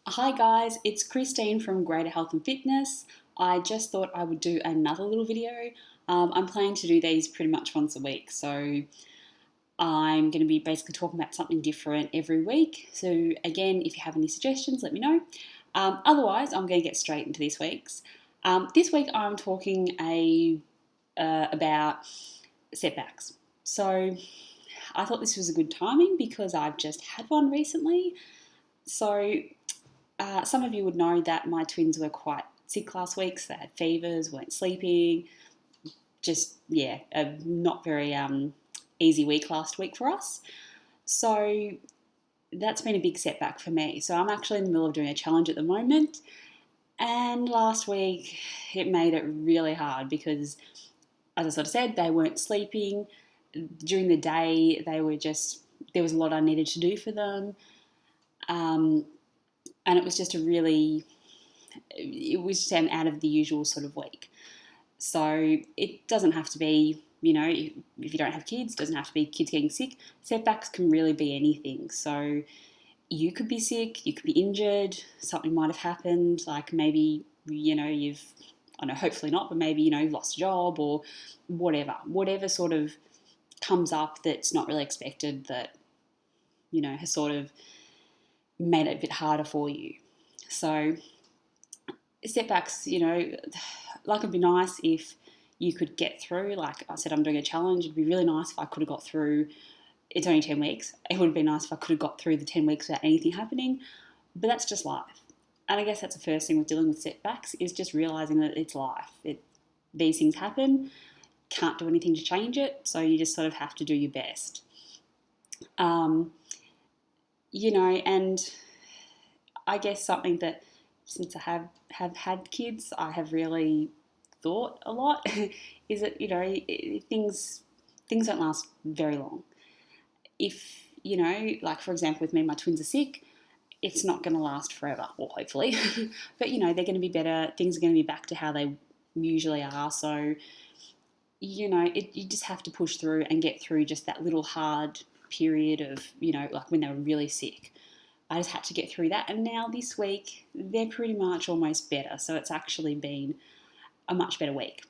Hi guys, it's Christine from Greater Health and Fitness. I just thought I would do another little video. I'm planning to do these pretty much once a week, so I'm going to be basically talking about something different every week. So again, if you have any suggestions, let me know. Otherwise, I'm going to get straight into this week's. This week I'm talking about setbacks. So I thought this was a good timing because I've just had one recently. So some of you would know that my twins were quite sick last week. So they had fevers, weren't sleeping. Just, yeah, a not very easy week last week for us. So that's been a big setback for me. So I'm actually in the middle of doing a challenge at the moment. And last week it made it really hard because, as I sort of said, they weren't sleeping. During the day, there was a lot I needed to do for them. And it was just it was just an out of the usual sort of week. So it doesn't have to be, if you don't have kids, it doesn't have to be kids getting sick. Setbacks can really be anything. So you could be sick, you could be injured, something might have happened, like maybe, I know, hopefully not, but maybe, you've lost a job or whatever sort of comes up that's not really expected that, has sort of made it a bit harder for you. So setbacks, like it'd be nice if you could get through. Like I said, I'm doing a challenge. It'd be really nice if I could have got through. It's only 10 weeks. It would have been nice if I could have got through the 10 weeks without anything happening. But that's just life. And I guess that's the first thing with dealing with setbacks is just realising that it's life. These things happen. Can't do anything to change it. So you just sort of have to do your best. And I guess something that since I have had kids, I have really thought a lot is that, things don't last very long. If, like for example, with me, my twins are sick, it's not going to last forever, or hopefully, but they're going to be better. Things are going to be back to how they usually are. So, you just have to push through and get through just that little hard period of, like when they were really sick. I just had to get through that. And now this week, they're pretty much almost better. So it's actually been a much better week.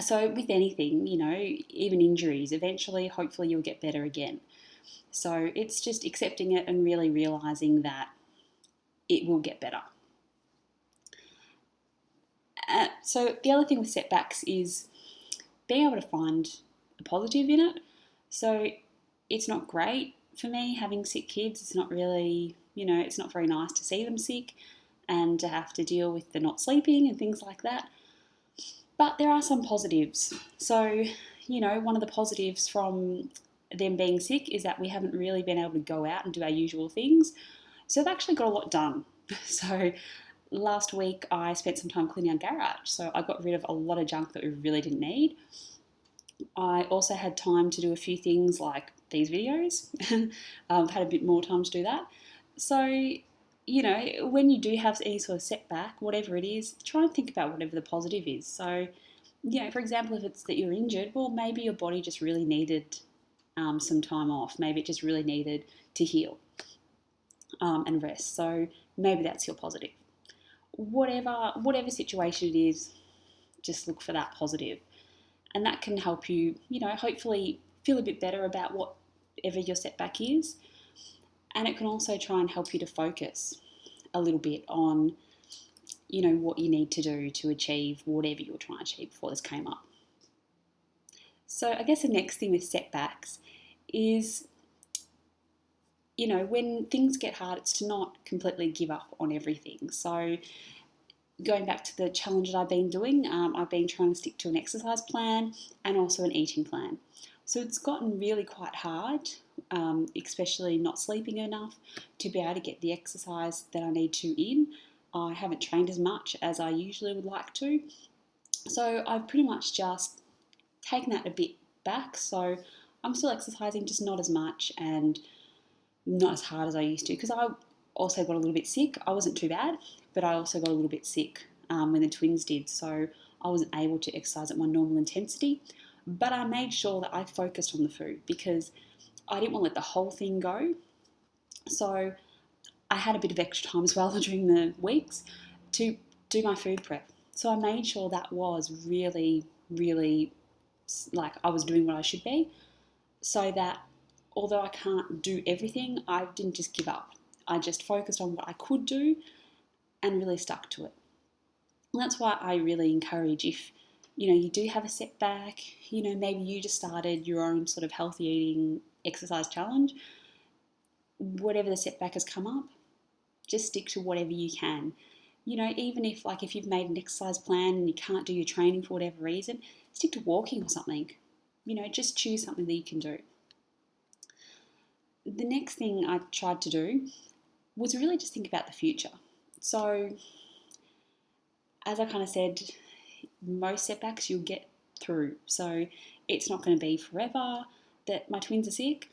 So with anything, even injuries, eventually, hopefully you'll get better again. So it's just accepting it and really realising that it will get better. So the other thing with setbacks is being able to find the positive in it. So it's not great for me having sick kids. It's not really, it's not very nice to see them sick and to have to deal with the not sleeping and things like that. But there are some positives. So, one of the positives from them being sick is that we haven't really been able to go out and do our usual things. So I've actually got a lot done. So last week I spent some time cleaning our garage. So I got rid of a lot of junk that we really didn't need. I also had time to do a few things like these videos. I've had a bit more time to do that. So, when you do have any sort of setback, whatever it is, try and think about whatever the positive is. So, for example, if it's that you're injured, well, maybe your body just really needed some time off. Maybe it just really needed to heal and rest. So maybe that's your positive. Whatever situation it is, just look for that positive. And that can help you, hopefully feel a bit better about whatever your setback is. And it can also try and help you to focus a little bit on, what you need to do to achieve whatever you're trying to achieve before this came up. So I guess the next thing with setbacks is, when things get hard, it's to not completely give up on everything. So going back to the challenge that I've been doing, I've been trying to stick to an exercise plan and also an eating plan. So it's gotten really quite hard, especially not sleeping enough, to be able to get the exercise that I need to in. I haven't trained as much as I usually would like to. So I've pretty much just taken that a bit back. So I'm still exercising, just not as much and not as hard as I used to, because I also got a little bit sick. I wasn't too bad, but I also got a little bit sick when the twins did. So I wasn't able to exercise at my normal intensity. But I made sure that I focused on the food because I didn't want to let the whole thing go. So I had a bit of extra time as well during the weeks to do my food prep. So I made sure that was really, really like I was doing what I should be, so that although I can't do everything, I didn't just give up. I just focused on what I could do and really stuck to it. And that's why I really encourage, if you do have a setback, maybe you just started your own sort of healthy eating exercise challenge, whatever the setback has come up, just stick to whatever you can. Even if you've made an exercise plan and you can't do your training for whatever reason, stick to walking or something. Just choose something that you can do. The next thing I tried to do was really just think about the future. So, as I kind of said, most setbacks you'll get through. So, it's not going to be forever that my twins are sick.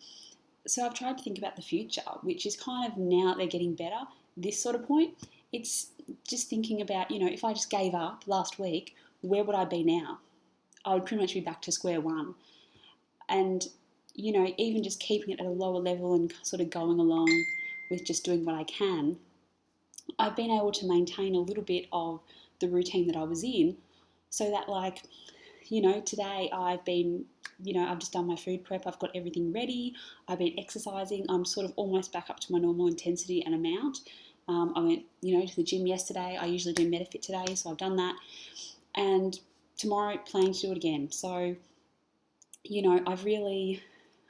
So, I've tried to think about the future, which is kind of now that they're getting better, this sort of point. It's just thinking about, if I just gave up last week, where would I be now? I would pretty much be back to square one. And, even just keeping it at a lower level and sort of going along with just doing what I can, I've been able to maintain a little bit of the routine that I was in, so that today I've just done my food prep, I've got everything ready, I've been exercising, I'm sort of almost back up to my normal intensity and amount. I went, to the gym yesterday. I usually do MetaFit today, so I've done that. And tomorrow, planning to do it again. So, I've really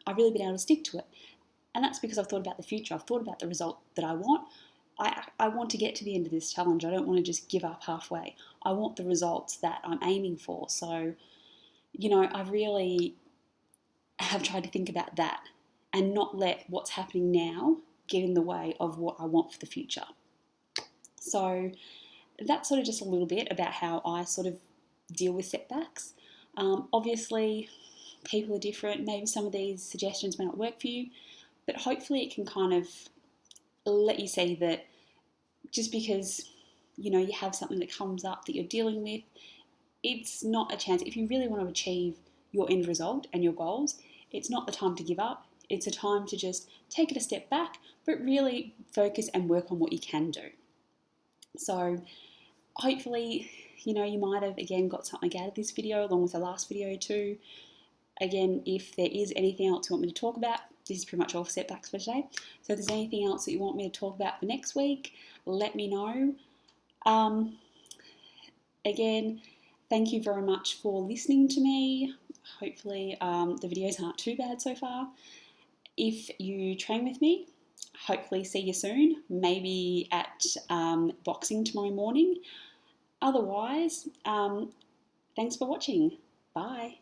been able to stick to it. And that's because I've thought about the future. I've thought about the result that I want. I want to get to the end of this challenge. I don't want to just give up halfway. I want the results that I'm aiming for. So, I really have tried to think about that and not let what's happening now get in the way of what I want for the future. So that's sort of just a little bit about how I sort of deal with setbacks. Obviously, people are different. Maybe some of these suggestions may not work for you, but hopefully it can kind of let you see that just because you have something that comes up that you're dealing with, it's not a chance. If you really want to achieve your end result and your goals, it's not the time to give up. It's a time to just take it a step back, but really focus and work on what you can do. So hopefully, you might have, again, got something out of this video along with the last video too. Again, if there is anything else you want me to talk about, this is pretty much all for setbacks for today. So if there's anything else that you want me to talk about for next week, let me know. Again, thank you very much for listening to me. Hopefully the videos aren't too bad so far. If you train with me, hopefully see you soon, maybe at boxing tomorrow morning. Otherwise, thanks for watching. Bye.